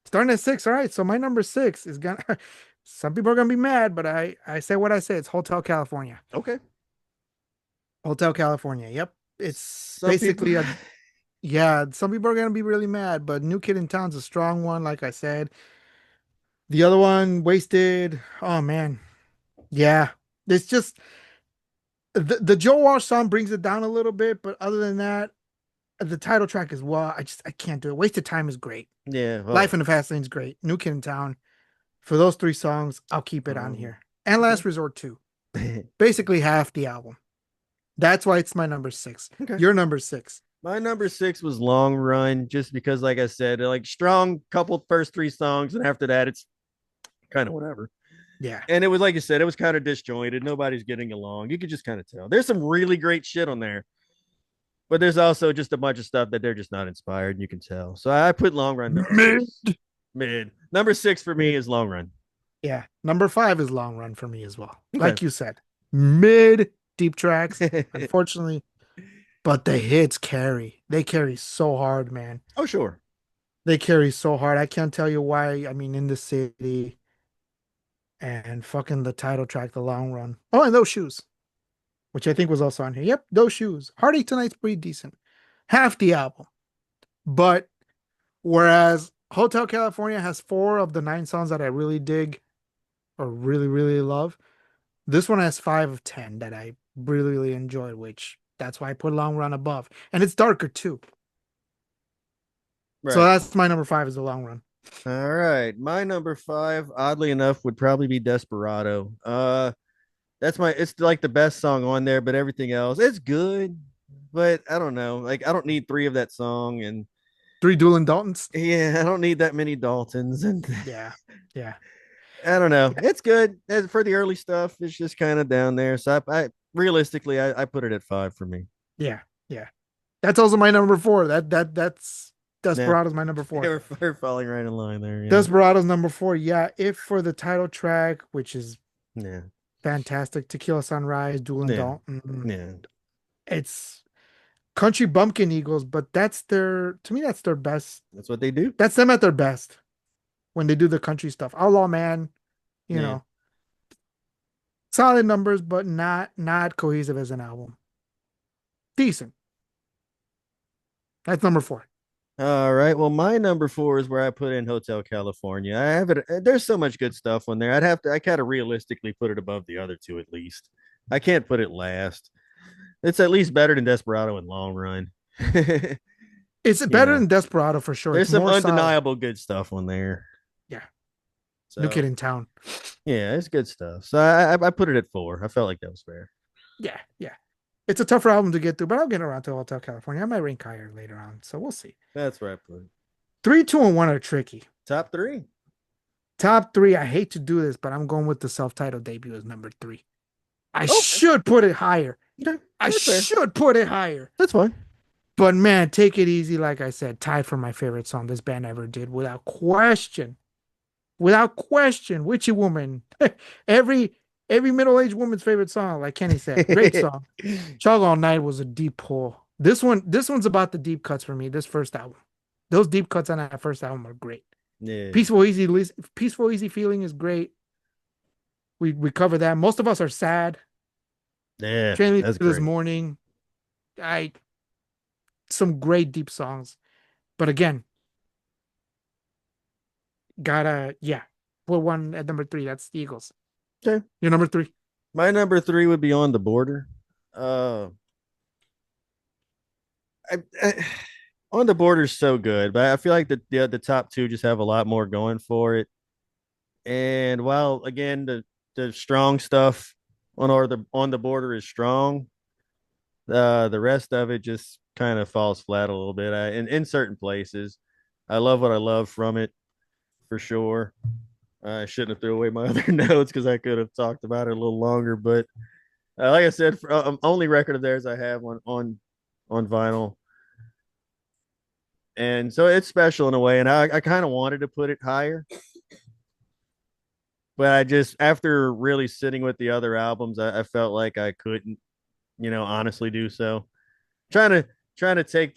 Starting at six. All right. So my number six is gonna. Some people are gonna be mad, but I say what I say. It's Hotel California. Okay. Hotel California. Yep. It's Some people. basically a yeah. Some people are gonna be really mad, but New Kid in Town's a strong one. Like I said, the other one, Wasted. Oh man. Yeah. It's just the Joe Walsh song brings it down a little bit, but other than that, the title track as well. I can't do it. Wasted Time is great. Yeah. Life Oh. in the Fast Lane is great. New Kid in Town. For those three songs, I'll keep it on Um, here. And okay. Last Resort too. Basically half the album. That's why it's my number six. Okay. Your number six. My number six was Long Run, just because, like I said, like strong couple first three songs, and after that, it's kind of whatever. Yeah. And it was like you said, it was kind of disjointed. Nobody's getting along. You could just kind of tell. There's some really great shit on there, but there's also just a bunch of stuff that they're just not inspired. And you can tell. So I put Long Run number Mid. six. Mid number six for me is Long Run. Yeah. Number five is Long Run for me as well. Okay. Like you said, mid deep tracks, unfortunately, but the hits carry. They carry so hard, man. Oh sure. They carry so hard. I can't tell you why. I mean, In the City and fucking the title track, The Long Run. Oh, and Those Shoes, which I think was also on here. Yep, Those Shoes. Heartache Tonight's pretty decent. Half the album. But whereas Hotel California has four of the nine songs that I really dig or really, really love, this one has five of 10 that I really, really enjoyed, which that's why I put Long Run above. And it's darker too. So Right. that's my number five is The Long Run. All right. My number five, oddly enough, would probably be Desperado. That's my it's like the best song on there, but everything else, it's good. But I don't know. Like I don't need three of that song, and Three Doolin Daltons. yeah, I don't need that many Daltons, and Yeah. Yeah. I don't know. Yeah. It's good. For the early stuff, it's just kind of down there. So I realistically I put it at five for me. Yeah. Yeah. That's also my number four. That's Yeah. Desperado's my number four. We're falling right in line there. Yeah. Desperado's number four. Yeah. If for the title track, which is Yeah. fantastic, Tequila Sunrise, Doolin Yeah. Dalton. Yeah. It's Country Bumpkin Eagles, but that's their to me that's their best. That's what they do. That's them at their best when they do the country stuff. Outlaw Man, you Yeah. know, solid numbers, but not cohesive as an album. Decent. That's number four. All right. Well, my number four is where I put in Hotel California. I have it. There's so much good stuff on there. I kind of realistically put it above the other two at least. I can't put it last. It's at least better than Desperado in long run. It's You better know, than Desperado for sure. there's It's some more solid. undeniable good stuff on there. Yeah. New Kid So in Town. yeah, it's good stuff. So I put it at four. I felt like that was fair. Yeah. Yeah. It's a tougher album to get through, but I'll get around to Hotel California. I might rank higher later on. So we'll see. That's where I put it. Three, two, and one are tricky. Top three. Top three, I hate to do this, but I'm going with the self-titled debut as number three. I Okay. should put it higher. Okay. I That's fair. should put it higher. That's fine. But man, Take It Easy, like I said, tied for my favorite song this band ever did, without question. Without question. Witchy Woman. every every middle-aged woman's favorite song, like Kenny said. Great song. Chug All Night was a deep pull. This one's about the deep cuts for me, this first album. Those deep cuts on that first album are great. Yeah. Peaceful Easy Feeling is great. We cover that. Most of Us Are Sad. Yeah. Train Me That's to This great. Morning. I Some great deep songs. But again, gotta put one at number three. That's the Eagles. Okay. Your number three. My number three would be On the Border. Uh, I On the Border is so good, but I feel like the top two just have a lot more going for it. And while again the strong stuff on the border is strong, the rest of it just kind of falls flat a little bit. In certain places, I love what I love from it for sure. I shouldn't have threw away my other notes because I could have talked about it a little longer. But like I said, only record of theirs I have on vinyl, and so it's special in a way. And I kind of wanted to put it higher, but I just after really sitting with the other albums, I felt like I couldn't, honestly do so. Trying to trying to take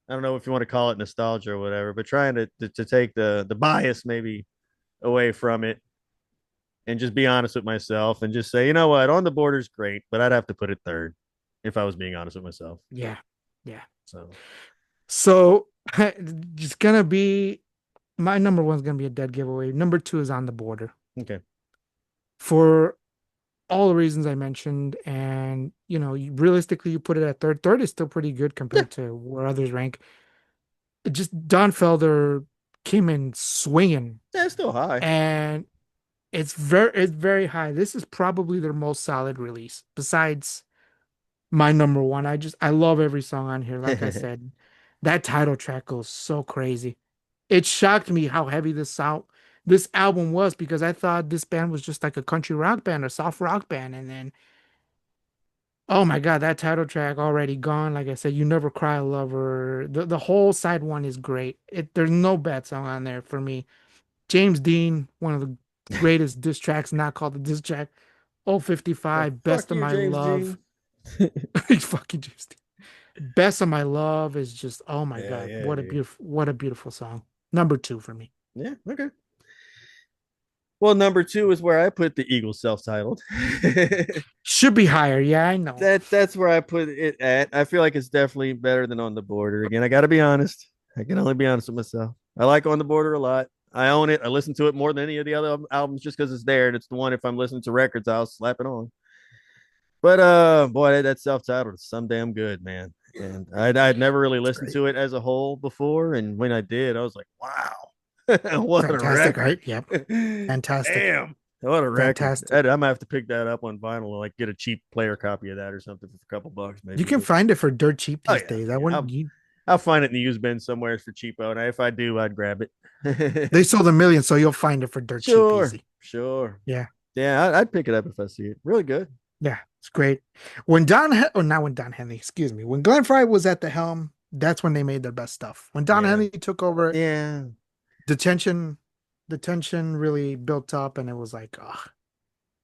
I don't know if you want to call it nostalgia or whatever, but trying to take the bias maybe away from it and just be honest with myself and just say, you know what, On the Border's great, but I'd have to put it third if I was being honest with myself. Yeah. Yeah. So So it's gonna be my number one's gonna be a dead giveaway. Number two is On the Border okay. for all the reasons I mentioned, and realistically, you put it at third. Third is still pretty good Yeah, compared to where others rank. It just Don Felder came in swinging, yeah, it's still high. and it's very high. This is probably their most solid release, besides my number one. I love every song on here. Like I said, that title track goes so crazy. It shocked me how heavy this album was because I thought this band was just like a country rock band or soft rock band, and then oh my God, that title track already gone. Like I said, You Never Cry Lover. The whole side one is great. There's no bad song on there for me. James Dean, one of the greatest diss tracks, not called the diss track. Oh Well, 55, fuck Best of you, My James Love. Dean. He's fucking James Dean. Best of My Love is just oh my Yeah, God, yeah, dude. what a beautiful song. Number two for me. Yeah, okay. Well, number two is where I put the Eagles self-titled. Should be higher. Yeah, I know. That's where I put it at. I feel like it's definitely better than On the Border. Again, I got to be honest. I can only be honest with myself. I like On the Border a lot. I own it. I listen to it more than any of the other albums just because it's there, and it's the one if I'm listening to records, I'll slap it on. But boy, that self-titled is some damn good, man. And I'd never really It's listened great. to it as a whole before, and when I did, I was like, wow, what a Fantastic, record! right? Yep. Fantastic. Damn, what a record! Fantastic. I'm gonna have to pick that up on vinyl, and like get a cheap player copy of that or something for a couple bucks, You maybe. can But find it for dirt cheap oh these yeah, days. I yeah, wouldn't you I'll find it in the used bin somewhere for cheapo, and if I do, I'd grab it. they sold a million, so you'll find it for dirt cheap Sure, easy. sure. Yeah. Yeah, I'd pick it up if I see it. Really good. Yeah, it's great. Or not when Don Henley, excuse me. When Glenn Fry was at the helm, that's when they made their best stuff. When Don Yeah, Henley took over, yeah, the tension, the tension really built up, and it was like, oh,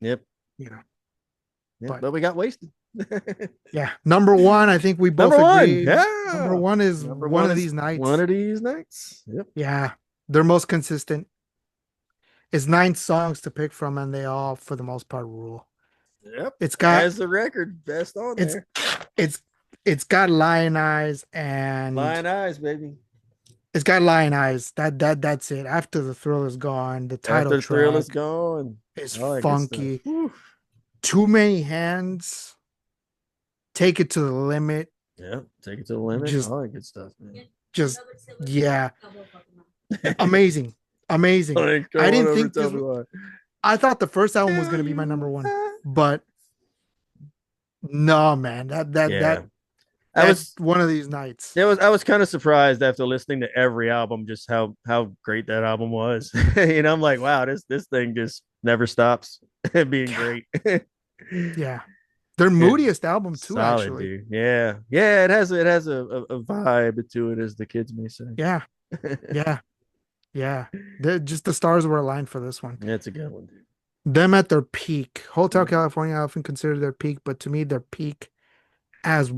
yep, you know. yep. But But we got wasted. yeah, number one, I think we both Number one, agree. Number yeah. one is Number One one of is These One Nights. of These Nights. Yep, Yeah, they're most consistent. It's nine songs to pick from, and they all, for the most part, rule. yep. It's got As the record, best on it's there. it's it's got lion eyes and Lion Eyes, baby. it's got lion eyes. That's it. After the thrill is gone, the title After the thrill is track gone, is all that good stuff. funky. Whew. Too many hands. Take it to the limit. Yeah, take it to the limit. Just All that good stuff, man. just yeah. Amazing. Amazing. Like, I come on didn't over, think tell this me why. I thought the first album was Tell gonna be my number you one, why. but no, man. That that Yeah, that I that's was. one of these nights. It was. I was kind of surprised after listening to every album, just how great that album was. I'm like, wow, this thing just never stops being Yeah. great. Yeah. Their Yeah, moodiest album too, solid, actually. dude. Yeah, yeah. It has a vibe to it, as the kids may say. Yeah. Yeah. Yeah. Just the stars were aligned for this one. That's a good one, dude. Them at their peak. Hotel California, I often consider their peak, but to me, their peak as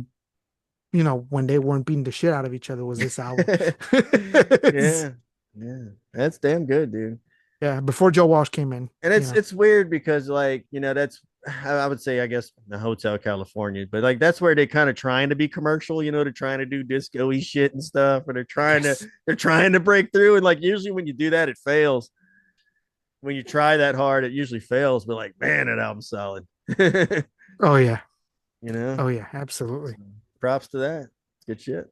when they weren't beating the shit out of each other was this album. Yeah, yeah. That's damn good, dude. Yeah, before Joe Walsh came in, And it's weird because like that's I would say I guess the Hotel California, but like that's where they kind of trying to be commercial, they're trying to do disco-y shit and stuff, and yes. they're trying to break through, and like usually when you do that, it fails. When you try that hard, it usually fails. But like, man, that album's solid. you Oh yeah. know, Oh yeah, absolutely. so, props to that. Good shit.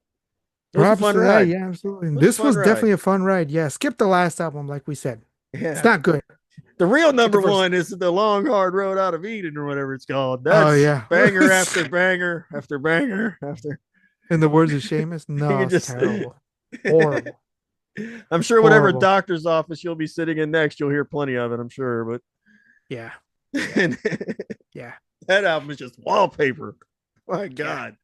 It was a Props fun to that. ride. It Yeah, absolutely. was a This fun was ride. definitely a fun ride. Yeah, skip the last album, like we said. It's Yeah. not good. The real But the number first. one is the long hard road out of Eden or whatever it's called. Oh That's yeah. banger after banger after banger after. In the words of Seamus, You no, can it's just. terrible. Horrible. I'm sure whatever Horrible. doctor's office you'll be sitting in next, you'll hear plenty of it. I'm sure, but Yeah. Yeah. that Yeah. album is just wallpaper. My Yeah. God.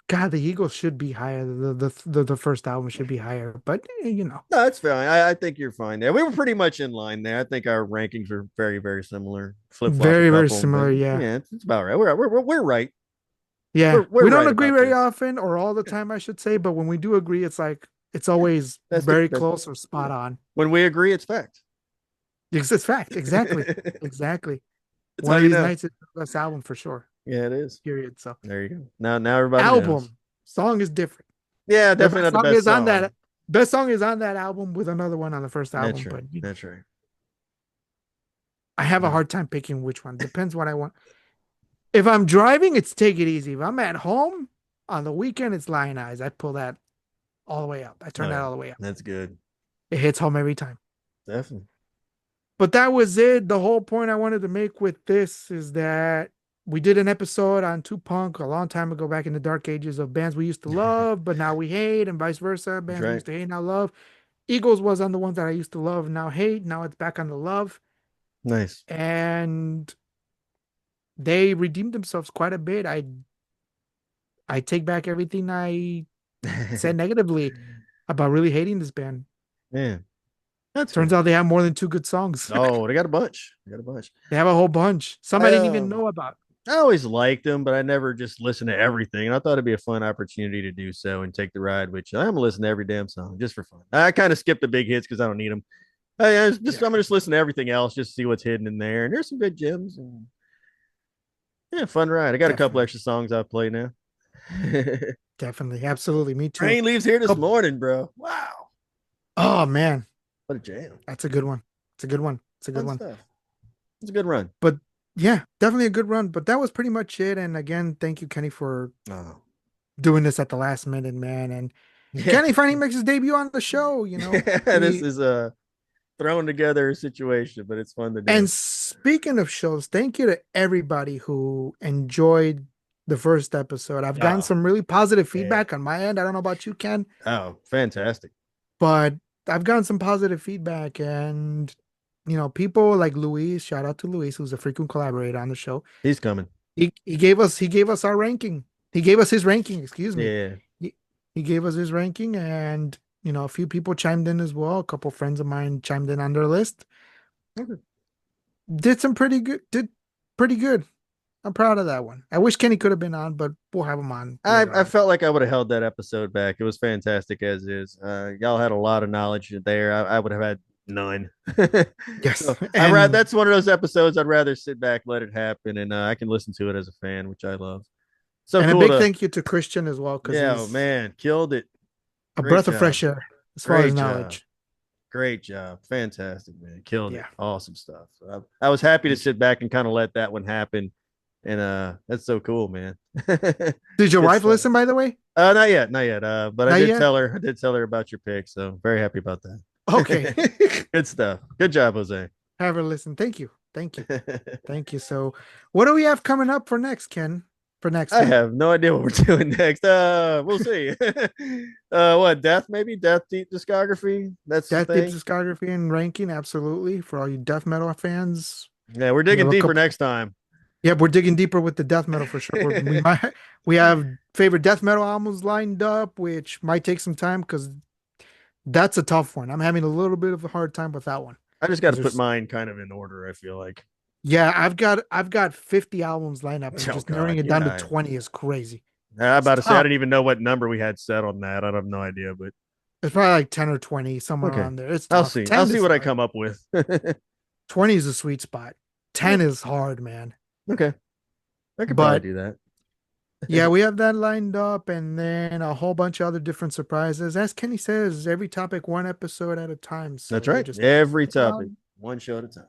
God, the Eagles should be higher. The first album should be higher, but No, that's fine. I think you're fine there. We were pretty much in line there. I think our rankings are very, very similar. Flip flop a very, very couple, but similar. Yeah. yeah, it's about right. We're right. Yeah, We're we don't right agree about very this. often or all the time, I should say, but when we do agree, it's like it's always That's very that. close or Yeah. spot on. When we agree, it's fact. It's fact. Exactly. That's Exactly. how One of you these know. nights is the best album for sure. Yeah, it is. Period. So There you go. Now everybody knows. album song is different. Yeah, The definitely best not the song best is on song. that best song is on that album with another one on the first That's album, right. but you know, That's right. I have a Uh, hard time picking which one. Depends what I want. If I'm driving, it's Take It Easy. If I'm at home on the weekend, it's Lion Eyes. I pull that all the way up. I turn oh that yeah, all the way up. that's good. It hits home every time. Definitely. But that was it. The whole point I wanted to make with this is that we did an episode on Tupac a long time ago, back in the dark ages of bands we used to love, but now we hate, and vice versa. That's Bands we right. used to hate, now love. Eagles was on the ones that I used to love, now hate. Now it's back on the love. Nice. And they redeemed themselves quite a bit. I take back everything I said negatively about really hating this band. Yeah, that's Turns fair. out they have more than two good songs. Oh, they got a bunch. They got a bunch. They have a whole bunch. Some I I didn't even know about. I always liked them, but I never just listened to everything. And I thought it'd be a fun opportunity to do so and take the ride, which I'm gonna listen to every damn song just for fun. I kind of skip the big hits because I don't need them. Yeah, I'm gonna just listen to everything else, just see what's hidden in there. And there's some good gems. And yeah, fun ride. I got a couple definitely. extra songs I play now. Definitely. Absolutely. Me too. Rain leaves here this Couple. morning, bro. Wow, Oh man, what a jam! that's a good one. It's a good one. It's a good Fun one. stuff. It's a good run. But yeah, definitely a good run. But that was pretty much it. And again, thank you, Kenny, for Oh, doing this at the last minute, man. And yeah. Kenny finally makes his debut on the show. This We is a thrown together situation, but it's fun to and do. speaking of shows, thank you to everybody who enjoyed the first episode. I've gotten Oh, some really positive yeah. feedback on my end. I don't know about you, Ken, Oh, fantastic. but I've gotten some positive feedback, and people like Luis, shout out to Luis, who's a frequent collaborator on the show. He's coming. He gave us our ranking. He gave us his ranking, excuse me. Yeah. He gave us his ranking, and a few people chimed in as well. A couple friends of mine chimed in on their list. Okay. Did pretty good. I'm proud of that one. I wish Kenny could have been on, but we'll have him on later I on. felt like I would have held that episode back. It was fantastic as is. Y'all had a lot of knowledge there. I would have had none. Yes. So I rather And that's one of those episodes I'd rather sit back, let it happen, and I can listen to it as a fan, which I love. So and a cool big to thank you to Christian as well, because yeah, oh, he's man, killed it. a Great breath of job. fresh air as far as Great job. knowledge. Great job. Fantastic, man. Killed it. Yeah. Awesome stuff. I was happy to Thank you. sit back and kind of let that one happen. And that's so cool, man. Did your Good wife stuff. listen, by the way? Not yet, not yet. But Not yet? I did tell her about your pick, so very happy about Okay. that. Good stuff. Good job, Jose. Have her listen. Thank you. Thank you. Thank you. So, what do we have coming up for next, Ken? For next I week? have no idea what we're doing next. We'll see. What death? Maybe death deep discography. That's the Death Deep thing. discography and ranking, absolutely. For all you death metal fans, Yeah, we're we have digging a deeper couple. next time. Yeah, we're digging deeper with the death metal for sure. We have favorite death metal albums lined up, which might take some time because that's a tough one. I'm having a little bit of a hard time with that one I just got because to put there's mine kind of in order. I feel like. yeah, I've got 50 albums lined up, and Oh just narrowing God, it you're down to not. 20 is crazy. I'm It's about to say I tough. didn't even know what number we had set on that. I have no idea, but It's probably like 10 or 20, somewhere okay. around there. It's I'll tough. see. I'll 10 see is what I hard. come up with. 20 is a sweet spot. 10 Yep. is hard, man. Okay. I could probably But do that. yeah, we have that lined up, and then a whole bunch of other different surprises. As Kenny says, every topic one episode at a time. So That's we're right. just Every well, topic, one show at a time.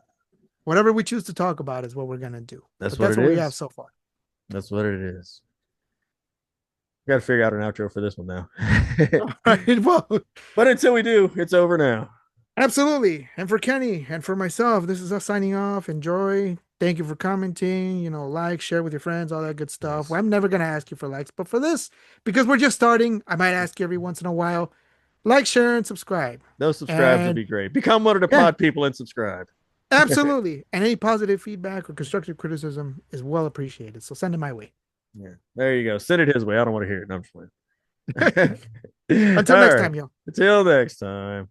whatever we choose to talk about is what we're gonna do. That's But what that's it what we have is. so far. That's what it is. Got to figure out an outro for this one now. All right. Well, But until we do, it's over now. absolutely. And for Kenny and for myself, this is us signing off. Enjoy. Thank you for commenting, like, share with your friends, all that good stuff. Yes. Well, I'm never gonna ask you for likes, but for this, because we're just starting, I might ask you every once in a while. Like, share, and subscribe. Those subscribes would And be great. Become one of the yeah, pod people and subscribe. absolutely. And any positive feedback or constructive criticism is well appreciated. So send it my way. Yeah. There you go. Send it his way. I don't want to hear it. No, I'm just playing. Until All next right. time, y'all. Until next time.